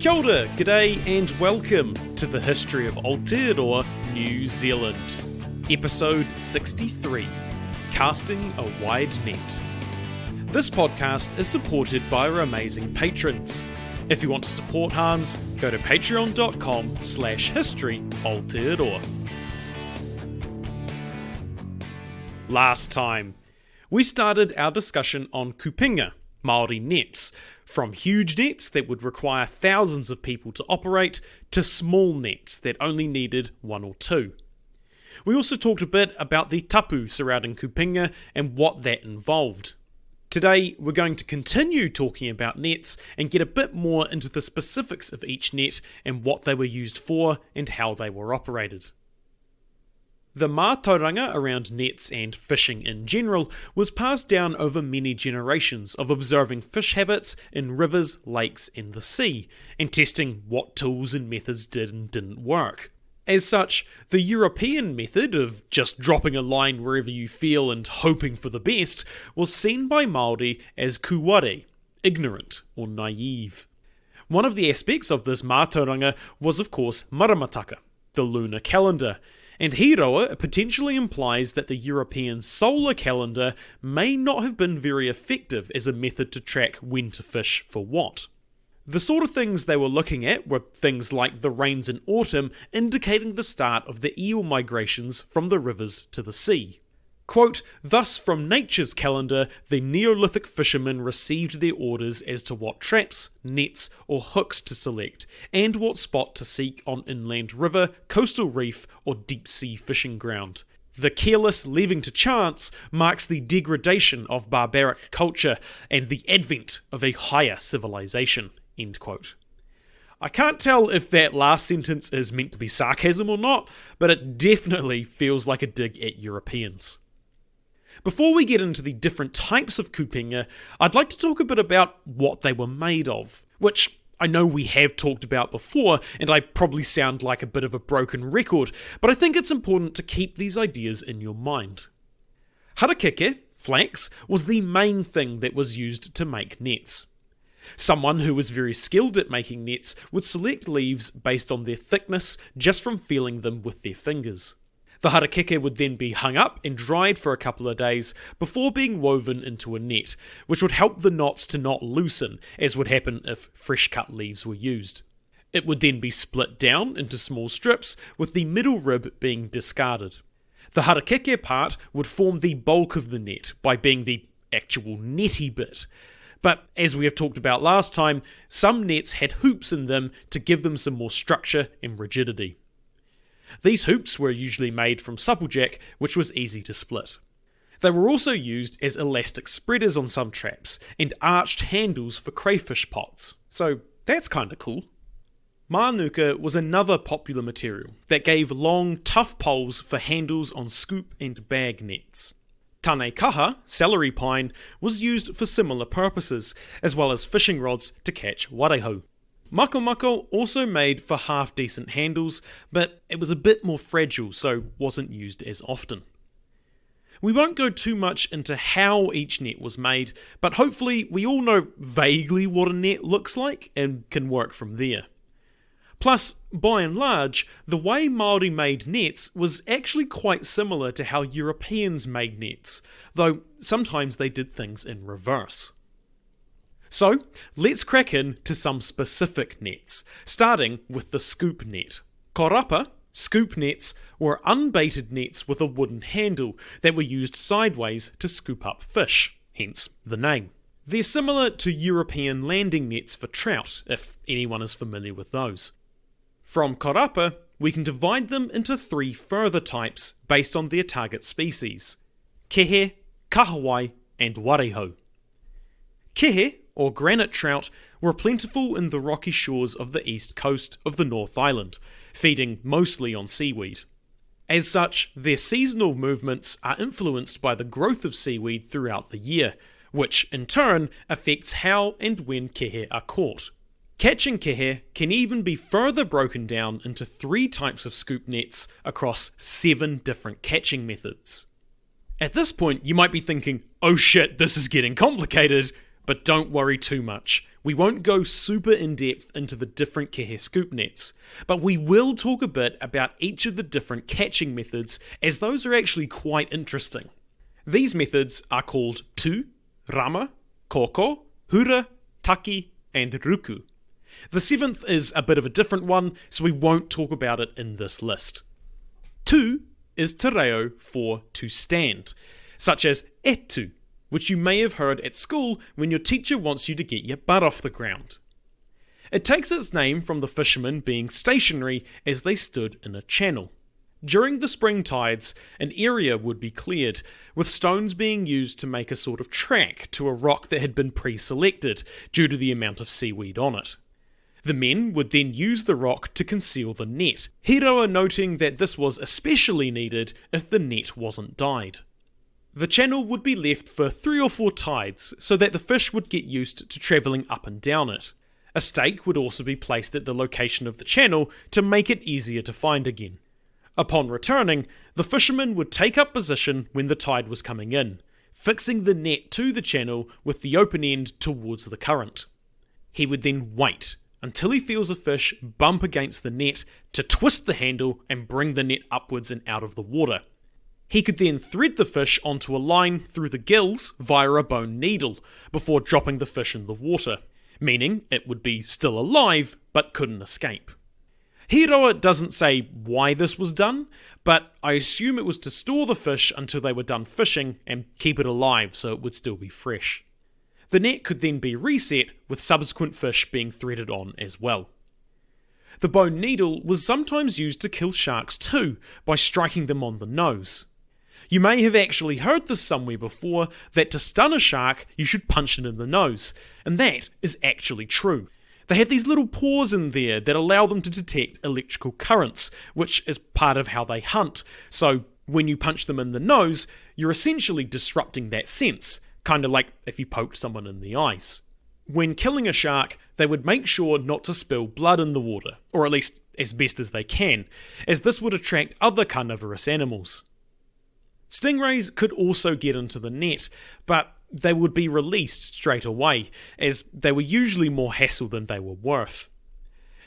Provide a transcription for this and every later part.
Kia ora, g'day and welcome to the history of Aotearoa, New Zealand. Episode 63, Casting a Wide Net. This podcast is supported by our amazing patrons. If you want to support Hans, go to patreon.com/history Aotearoa. Last time, we started our discussion on kupinga, Māori nets, from huge nets that would require thousands of people to operate to small nets that only needed one or two. We also talked a bit about the tapu surrounding kupinga and what that involved. Today we're going to continue talking about nets and get a bit more into the specifics of each net and what they were used for and how they were operated. The mātauranga around nets and fishing in general was passed down over many generations of observing fish habits in rivers, lakes and the sea, and testing what tools and methods did and didn't work. As such, the European method of just dropping a line wherever you feel and hoping for the best was seen by Māori as kuware, ignorant or naive. One of the aspects of this mātauranga was of course maramataka, the lunar calendar, and Hiroa potentially implies that the European solar calendar may not have been very effective as a method to track when to fish for what. The sort of things they were looking at were things like the rains in autumn indicating the start of the eel migrations from the rivers to the sea. Quote, thus from nature's calendar, the Neolithic fishermen received their orders as to what traps, nets or hooks to select, and what spot to seek on inland river, coastal reef or deep sea fishing ground. The careless leaving to chance marks the degradation of barbaric culture and the advent of a higher civilization. End quote. I can't tell if that last sentence is meant to be sarcasm or not, but it definitely feels like a dig at Europeans. Before we get into the different types of kupinga, I'd like to talk a bit about what they were made of, which I know we have talked about before, and I probably sound like a bit of a broken record, but I think it's important to keep these ideas in your mind. Harakeke, flax, was the main thing that was used to make nets. Someone who was very skilled at making nets would select leaves based on their thickness just from feeling them with their fingers. The harakeke would then be hung up and dried for a couple of days before being woven into a net, which would help the knots to not loosen, as would happen if fresh cut leaves were used. It would then be split down into small strips, with the middle rib being discarded. The harakeke part would form the bulk of the net by being the actual netty bit. But as we have talked about last time, some nets had hoops in them to give them some more structure and rigidity. These hoops were usually made from supplejack, which was easy to split. They were also used as elastic spreaders on some traps, and arched handles for crayfish pots, so that's kinda cool. Manuka was another popular material that gave long, tough poles for handles on scoop and bag nets. Tane kaha, celery pine, was used for similar purposes, as well as fishing rods to catch warehou. Mako mako also made for half-decent handles, but it was a bit more fragile, so wasn't used as often. We won't go too much into how each net was made, but hopefully we all know vaguely what a net looks like and can work from there. Plus, by and large, the way Māori made nets was actually quite similar to how Europeans made nets, though sometimes they did things in reverse. So, let's crack in to some specific nets, starting with the scoop net. Korapa, scoop nets, were unbaited nets with a wooden handle that were used sideways to scoop up fish, hence the name. They're similar to European landing nets for trout, if anyone is familiar with those. From korapa, we can divide them into three further types based on their target species: kehe, kahawai, and warehou. Kehe, or granite trout, were plentiful in the rocky shores of the east coast of the North Island, feeding mostly on seaweed. As such, their seasonal movements are influenced by the growth of seaweed throughout the year, which in turn affects how and when kehe are caught. Catching kehe can even be further broken down into three types of scoop nets across 7 different catching methods. At this point, you might be thinking, oh shit, this is getting complicated, but don't worry too much. We won't go super in depth into the different kehe scoop nets, but we will talk a bit about each of the different catching methods, as those are actually quite interesting. These methods are called tu, rama, koko, hura, taki, and ruku. The seventh is a bit of a different one, so we won't talk about it in this list. Tu is te reo for to stand, such as etu, which you may have heard at school when your teacher wants you to get your butt off the ground. It takes its name from the fishermen being stationary as they stood in a channel. During the spring tides, an area would be cleared, with stones being used to make a sort of track to a rock that had been pre-selected due to the amount of seaweed on it. The men would then use the rock to conceal the net, Hiroa noting that this was especially needed if the net wasn't dyed. The channel would be left for 3 or 4 tides so that the fish would get used to travelling up and down it. A stake would also be placed at the location of the channel to make it easier to find again. Upon returning, the fisherman would take up position when the tide was coming in, fixing the net to the channel with the open end towards the current. He would then wait until he feels a fish bump against the net to twist the handle and bring the net upwards and out of the water. He could then thread the fish onto a line through the gills via a bone needle before dropping the fish in the water, meaning it would be still alive but couldn't escape. Hiroa doesn't say why this was done, but I assume it was to store the fish until they were done fishing and keep it alive so it would still be fresh. The net could then be reset with subsequent fish being threaded on as well. The bone needle was sometimes used to kill sharks too, by striking them on the nose. You may have actually heard this somewhere before, that to stun a shark you should punch it in the nose, and that is actually true. They have these little pores in there that allow them to detect electrical currents, which is part of how they hunt, so when you punch them in the nose, you're essentially disrupting that sense, kind of like if you poked someone in the eyes. When killing a shark, they would make sure not to spill blood in the water, or at least as best as they can, as this would attract other carnivorous animals. Stingrays could also get into the net, but they would be released straight away, as they were usually more hassle than they were worth.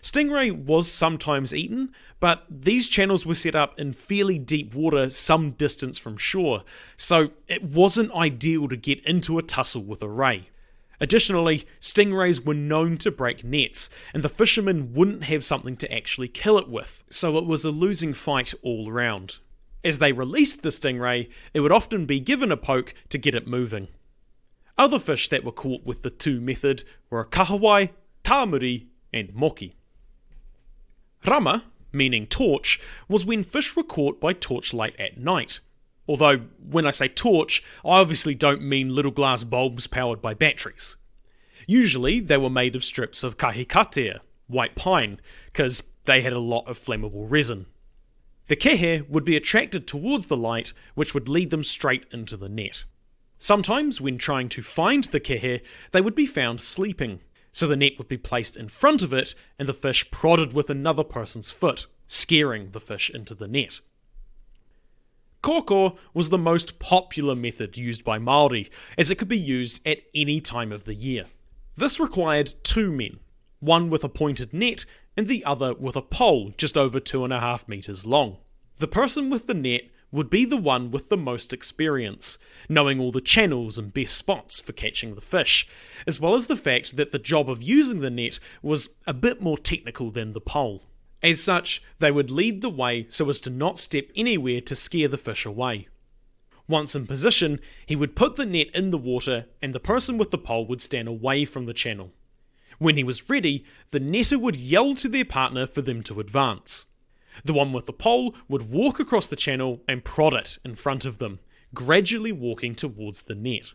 Stingray was sometimes eaten, but these channels were set up in fairly deep water some distance from shore, so it wasn't ideal to get into a tussle with a ray. Additionally, stingrays were known to break nets, and the fishermen wouldn't have something to actually kill it with, so it was a losing fight all round. As they released the stingray, it would often be given a poke to get it moving. Other fish that were caught with the tu method were kahawai, tāmuri, and moki. Rama, meaning torch, was when fish were caught by torchlight at night. Although, when I say torch, I obviously don't mean little glass bulbs powered by batteries. Usually, they were made of strips of kahikatea, white pine, because they had a lot of flammable resin. The kehe would be attracted towards the light, which would lead them straight into the net. Sometimes, when trying to find the kehe, they would be found sleeping, so the net would be placed in front of it and the fish prodded with another person's foot, scaring the fish into the net. Koko was the most popular method used by Māori, as it could be used at any time of the year. This required 2 men, one with a pointed net and the other with a pole just over 2.5 meters long. The person with the net would be the one with the most experience, knowing all the channels and best spots for catching the fish, as well as the fact that the job of using the net was a bit more technical than the pole. As such, they would lead the way so as to not step anywhere to scare the fish away. Once in position, he would put the net in the water and the person with the pole would stand away from the channel. When he was ready, the netter would yell to their partner for them to advance. The one with the pole would walk across the channel and prod it in front of them, gradually walking towards the net.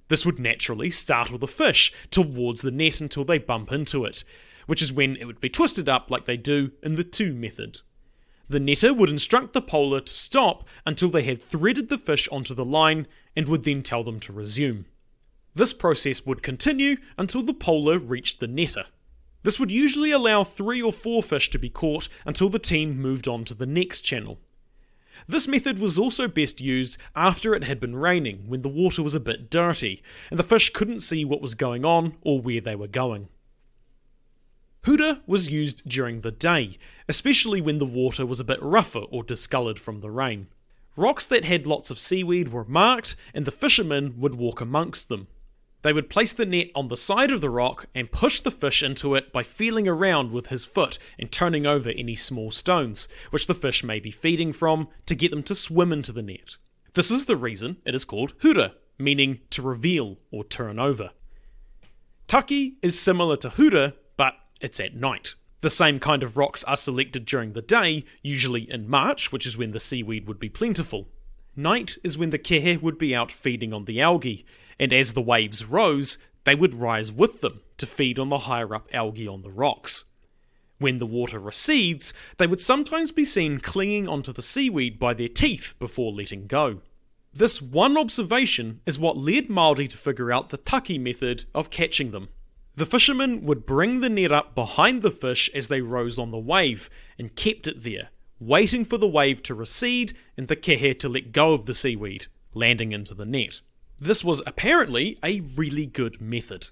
This would naturally startle the fish towards the net until they bump into it, which is when it would be twisted up like they do in the tu method. The netter would instruct the poler to stop until they had threaded the fish onto the line and would then tell them to resume. This process would continue until the poler reached the netter. This would usually allow 3 or 4 fish to be caught until the team moved on to the next channel. This method was also best used after it had been raining, when the water was a bit dirty, and the fish couldn't see what was going on or where they were going. Hura was used during the day, especially when the water was a bit rougher or discoloured from the rain. Rocks that had lots of seaweed were marked, and the fishermen would walk amongst them. They would place the net on the side of the rock and push the fish into it by feeling around with his foot and turning over any small stones, which the fish may be feeding from, to get them to swim into the net. This is the reason it is called hura, meaning to reveal or turn over. Taki is similar to hura, but it's at night. The same kind of rocks are selected during the day, usually in March, which is when the seaweed would be plentiful. Night is when the kehe would be out feeding on the algae, and as the waves rose, they would rise with them to feed on the higher up algae on the rocks. When the water recedes, they would sometimes be seen clinging onto the seaweed by their teeth before letting go. This one observation is what led Māori to figure out the taki method of catching them. The fishermen would bring the net up behind the fish as they rose on the wave, and kept it there, waiting for the wave to recede and the kehe to let go of the seaweed, landing into the net. This was apparently a really good method.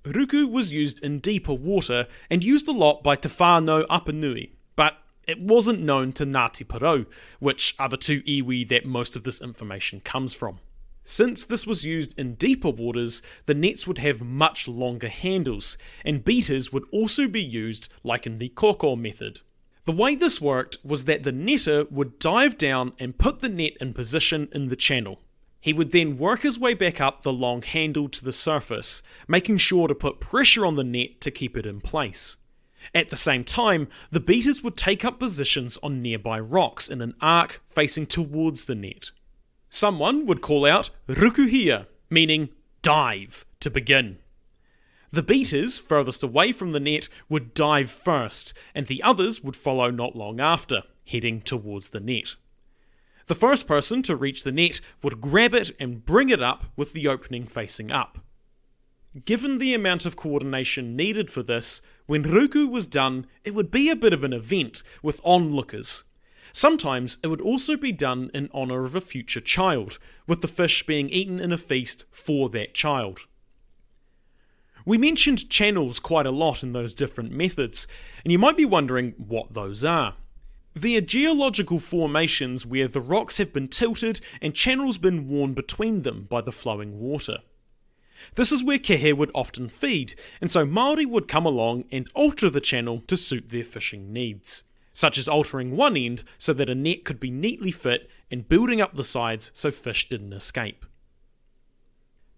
Ruku was used in deeper water and used a lot by Te Whānau Apanui, but it wasn't known to Ngāti Porou, which are the two iwi that most of this information comes from. Since this was used in deeper waters, the nets would have much longer handles, and beaters would also be used like in the koko method. The way this worked was that the netter would dive down and put the net in position in the channel. He would then work his way back up the long handle to the surface, making sure to put pressure on the net to keep it in place. At the same time, the beaters would take up positions on nearby rocks in an arc facing towards the net. Someone would call out rukuhia, meaning dive, to begin. The beaters furthest away from the net would dive first, and the others would follow not long after, heading towards the net. The first person to reach the net would grab it and bring it up with the opening facing up. Given the amount of coordination needed for this, when ruku was done, it would be a bit of an event with onlookers. Sometimes it would also be done in honour of a future child, with the fish being eaten in a feast for that child. We mentioned channels quite a lot in those different methods, and you might be wondering what those are. They are geological formations where the rocks have been tilted and channels been worn between them by the flowing water. This is where kehe would often feed, and so Māori would come along and alter the channel to suit their fishing needs, such as altering one end so that a net could be neatly fit and building up the sides so fish didn't escape.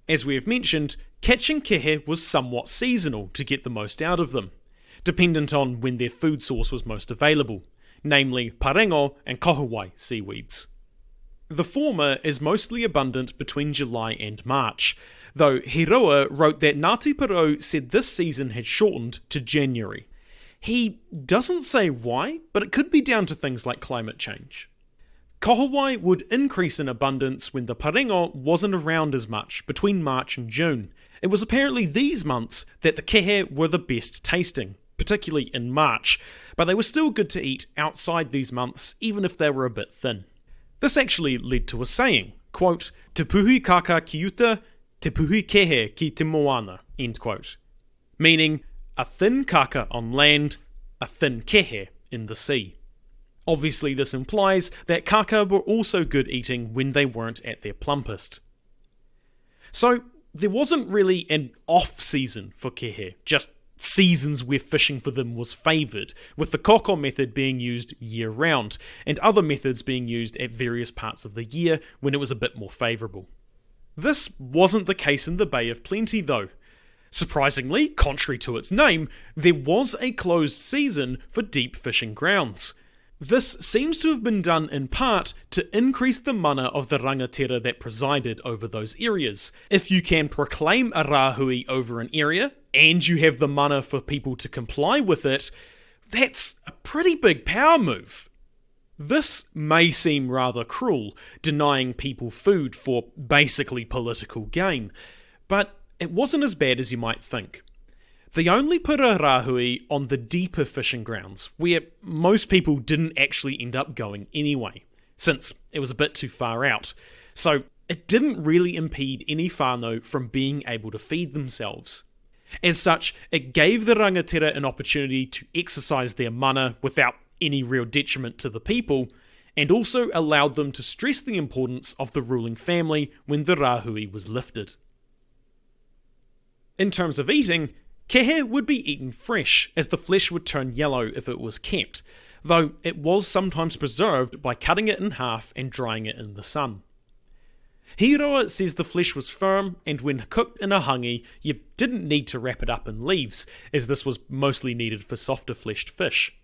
As we have mentioned, catching kehe was somewhat seasonal to get the most out of them, dependent on when their food source was most available, namely parengo and kahawai seaweeds. The former is mostly abundant between July and March, though Hiroa wrote that Ngāti Porou said this season had shortened to January. He doesn't say why, but it could be down to things like climate change. Kahawai would increase in abundance when the parengo wasn't around as much between March and June. It was apparently these months that the kehe were the best tasting, particularly in March, but they were still good to eat outside these months even if they were a bit thin. This actually led to a saying, quote, "Te puhi kaka ki uta, te puhi kehe ki te moana," end quote, meaning a thin kaka on land, a thin kehe in the sea. Obviously this implies that kaka were also good eating when they weren't at their plumpest. So there wasn't really an off-season for kehe, just seasons where fishing for them was favoured, with the koko method being used year-round, and other methods being used at various parts of the year when it was a bit more favourable. This wasn't the case in the Bay of Plenty though. Surprisingly, contrary to its name, there was a closed season for deep fishing grounds. This seems to have been done in part to increase the mana of the rangatira that presided over those areas. If you can proclaim a rāhui over an area, and you have the mana for people to comply with it, that's a pretty big power move. This may seem rather cruel, denying people food for basically political gain, but it wasn't as bad as you might think. They only put a rahui on the deeper fishing grounds, where most people didn't actually end up going anyway, since it was a bit too far out. So it didn't really impede any whānau from being able to feed themselves. As such, it gave the rangatira an opportunity to exercise their mana without any real detriment to the people, and also allowed them to stress the importance of the ruling family when the rahui was lifted. In terms of eating, kehe would be eaten fresh, as the flesh would turn yellow if it was kept, though it was sometimes preserved by cutting it in half and drying it in the sun. Aotearoa says the flesh was firm, and when cooked in a hangi, you didn't need to wrap it up in leaves, as this was mostly needed for softer fleshed fish.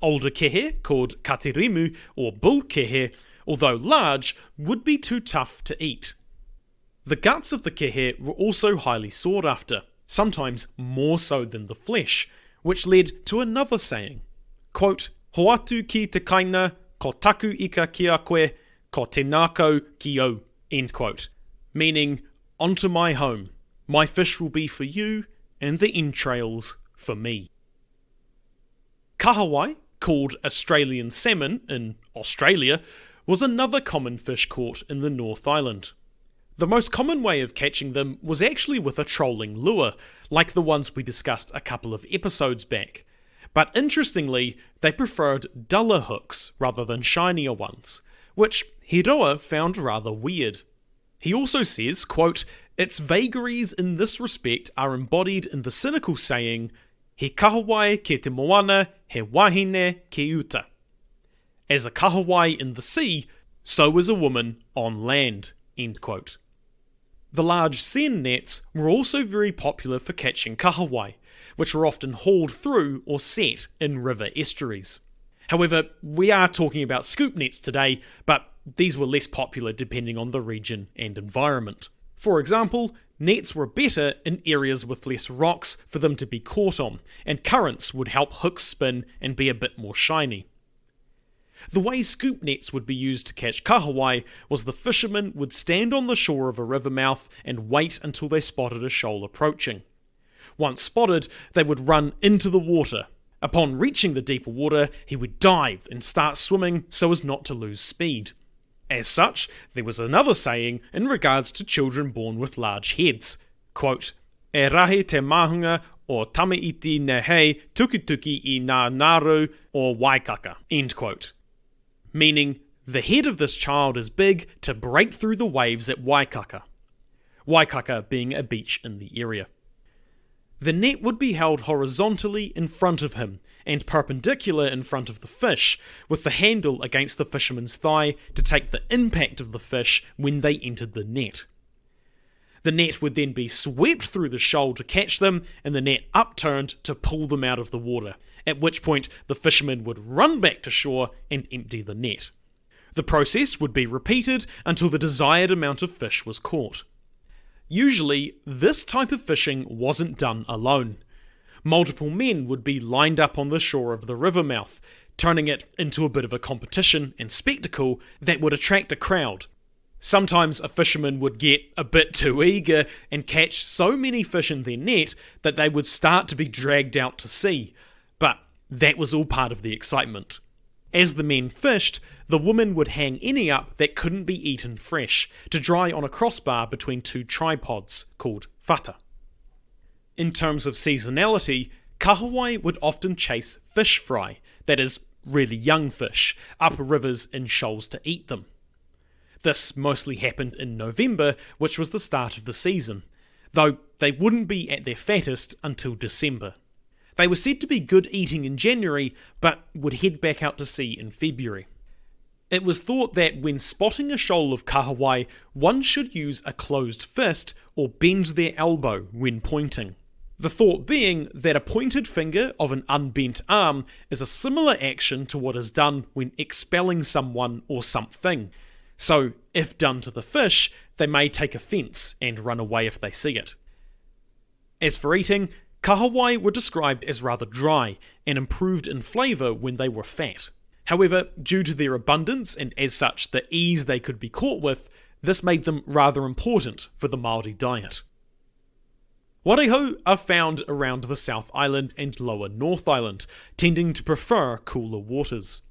Older kehe, called katerimu or bull kehe, although large, would be too tough to eat. The guts of the kehe were also highly sought after, sometimes more so than the flesh, which led to another saying, quote, "Hoatu ki te kaina, ko taku ika ki a koe, ko te nākau ki au," end quote, meaning, onto my home, my fish will be for you, and the entrails for me. Kahawai, called Australian salmon in Australia, was another common fish caught in the North Island. The most common way of catching them was actually with a trolling lure, like the ones we discussed a couple of episodes back. But interestingly, they preferred duller hooks rather than shinier ones, which Aotearoa found rather weird. He also says, quote, "Its vagaries in this respect are embodied in the cynical saying, he kahawai ke te moana, he wahine ke uta. As a kahawai in the sea, so is a woman on land," end quote. The large seine nets were also very popular for catching kahawai, which were often hauled through or set in river estuaries. However, we are talking about scoop nets today, but these were less popular depending on the region and environment. For example, nets were better in areas with less rocks for them to be caught on, and currents would help hooks spin and be a bit more shiny. The way scoop nets would be used to catch kahawai was the fishermen would stand on the shore of a river mouth and wait until they spotted a shoal approaching. Once spotted, they would run into the water. Upon reaching the deeper water, he would dive and start swimming so as not to lose speed. As such, there was another saying in regards to children born with large heads, quote, "E rahi te mahunga o tamaiti nehei tukituki I ngā ngaru o waikaka," end quote. Meaning, the head of this child is big to break through the waves at Waikaka. Waikaka being a beach in the area. The net would be held horizontally in front of him and perpendicular in front of the fish, with the handle against the fisherman's thigh to take the impact of the fish when they entered the net. The net would then be swept through the shoal to catch them, and the net upturned to pull them out of the water, at which point the fisherman would run back to shore and empty the net. The process would be repeated until the desired amount of fish was caught. Usually, this type of fishing wasn't done alone. Multiple men would be lined up on the shore of the river mouth, turning it into a bit of a competition and spectacle that would attract a crowd. Sometimes a fisherman would get a bit too eager and catch so many fish in their net that they would start to be dragged out to sea, but that was all part of the excitement. As the men fished, the women would hang any up that couldn't be eaten fresh, to dry on a crossbar between two tripods, called whata. In terms of seasonality, kahawai would often chase fish fry, that is, really young fish, up rivers in shoals to eat them. This mostly happened in November, which was the start of the season, though they wouldn't be at their fattest until December. They were said to be good eating in January, but would head back out to sea in February. It was thought that when spotting a shoal of kahawai, one should use a closed fist or bend their elbow when pointing. The thought being that a pointed finger of an unbent arm is a similar action to what is done when expelling someone or something. So, if done to the fish, they may take offence and run away if they see it. As for eating, kahawai were described as rather dry and improved in flavour when they were fat. However, due to their abundance and as such the ease they could be caught with, this made them rather important for the Māori diet. Warehou are found around the South Island and Lower North Island, tending to prefer cooler waters.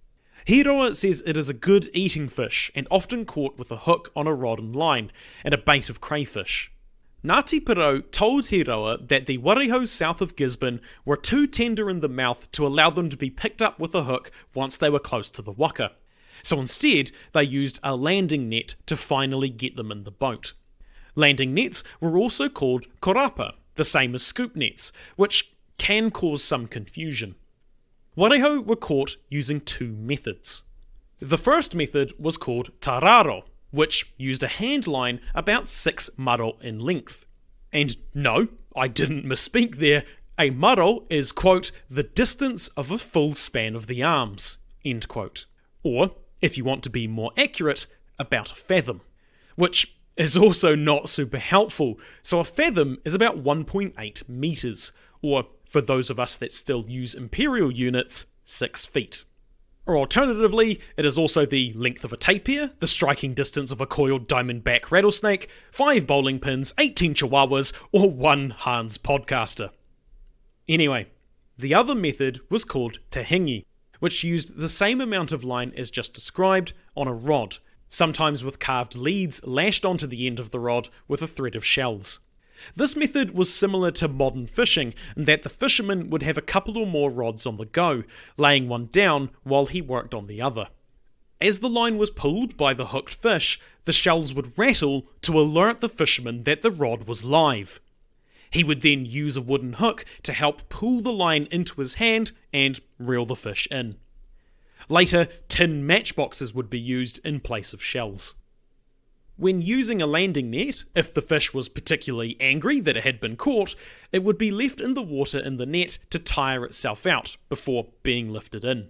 Aotearoa says it is a good eating fish and often caught with a hook on a rod and line, and a bait of crayfish. Ngāti Porou told Aotearoa that the warehou south of Gisborne were too tender in the mouth to allow them to be picked up with a hook once they were close to the waka. So instead, they used a landing net to finally get them in the boat. Landing nets were also called korapa, the same as scoop nets, which can cause some confusion. Warehou were caught using two methods. The first method was called tararo, which used a hand line about 6 maro in length. And no, I didn't misspeak there. A maro is, quote, the distance of a full span of the arms, end quote. Or, if you want to be more accurate, about a fathom, which is also not super helpful. So a fathom is about 1.8 metres, or for those of us that still use imperial units, 6 feet. Or alternatively, it is also the length of a tapir, the striking distance of a coiled diamondback rattlesnake, 5 bowling pins, 18 chihuahuas, or 1 Hans podcaster. Anyway, the other method was called tahingi, which used the same amount of line as just described on a rod, sometimes with carved leads lashed onto the end of the rod with a thread of shells. This method was similar to modern fishing in that the fisherman would have a couple or more rods on the go, laying one down while he worked on the other. As the line was pulled by the hooked fish, the shells would rattle to alert the fisherman that the rod was live. He would then use a wooden hook to help pull the line into his hand and reel the fish in. Later, tin matchboxes would be used in place of shells. When using a landing net, if the fish was particularly angry that it had been caught, it would be left in the water in the net to tire itself out before being lifted in.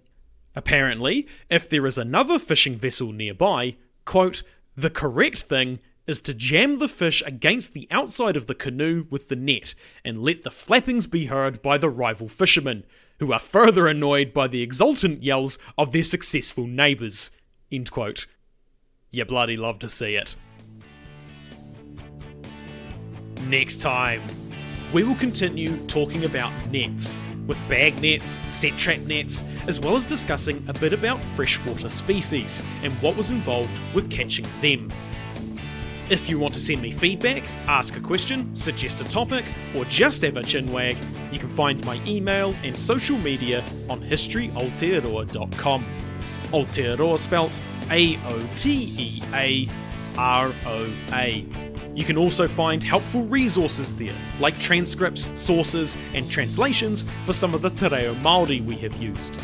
Apparently, if there is another fishing vessel nearby, quote, the correct thing is to jam the fish against the outside of the canoe with the net and let the flappings be heard by the rival fishermen, who are further annoyed by the exultant yells of their successful neighbours. End quote. You bloody love to see it. Next time, we will continue talking about nets, with bag nets, set trap nets, as well as discussing a bit about freshwater species and what was involved with catching them. If you want to send me feedback, ask a question, suggest a topic, or just have a chinwag, you can find my email and social media on historyaotearoa.com. Aotearoa spelt A-O-T-E-A-R-O-A. You can also find helpful resources there, like transcripts, sources, and translations for some of the te reo Māori we have used.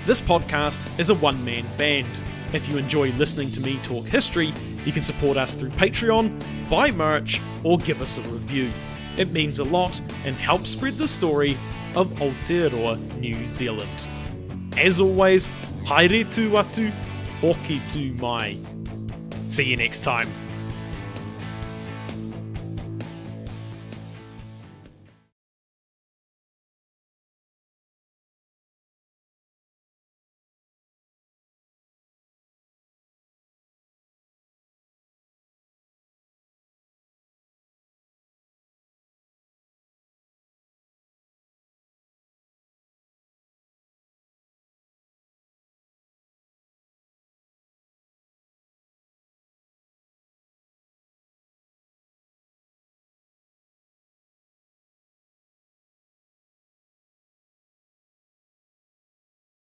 This podcast is a one-man band. If you enjoy listening to me talk history, you can support us through Patreon, buy merch, or give us a review. It means a lot and helps spread the story of Aotearoa, New Zealand. As always, haere tū atu, hoki tū mai. See you next time.